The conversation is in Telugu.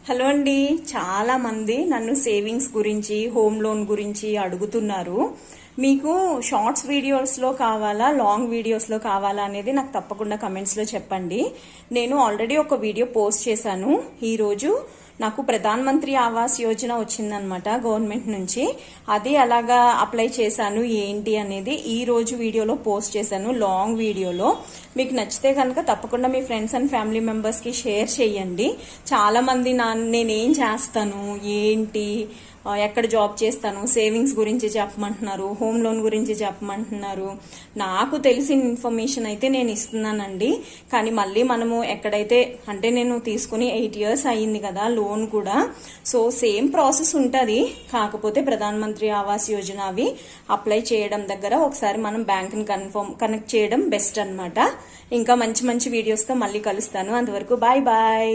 హలో అండి, చాలా మంది నన్ను సేవింగ్స్ గురించి హోమ్ లోన్ గురించి అడుగుతున్నారు. మీకు షార్ట్స్ వీడియోస్లో కావాలా, లాంగ్ వీడియోస్లో కావాలా అనేది నాకు తప్పకుండా కమెంట్స్లో చెప్పండి. నేను ఆల్రెడీ ఒక వీడియో పోస్ట్ చేశాను. ఈరోజు నాకు ప్రధాన్ మంత్రి ఆవాస్ యోజన వచ్చిందనమాట గవర్నమెంట్ నుంచి. అది అలాగా అప్లై చేశాను ఏంటి అనేది ఈ రోజు వీడియోలో పోస్ట్ చేశాను, లాంగ్ వీడియోలో. మీకు నచ్చితే కనుక తప్పకుండా మీ ఫ్రెండ్స్ అండ్ ఫ్యామిలీ మెంబర్స్ కి షేర్ చేయండి. చాలా మంది నేనేం చేస్తాను, ఏంటి, ఎక్కడ జాబ్ చేస్తాను, సేవింగ్స్ గురించి చెప్పమంటున్నారు, హోమ్ లోన్ గురించి చెప్పమంటున్నారు. నాకు తెలిసిన ఇన్ఫర్మేషన్ అయితే నేను ఇస్తున్నానండి. కానీ మళ్ళీ మనము ఎక్కడైతే అంటే నేను తీసుకుని 8 years అయ్యింది కదా లోన్ కూడా. సో సేమ్ ప్రాసెస్ ఉంటుంది. కాకపోతే ప్రధాన్ మంత్రి ఆవాస్ యోజన అవి అప్లై చేయడం దగ్గర ఒకసారి మనం బ్యాంక్ని కనెక్ట్ చేయడం బెస్ట్ అన్నమాట. ఇంకా మంచి మంచి వీడియోస్తో మళ్ళీ కలుస్తాను. అంతవరకు బాయ్ బాయ్.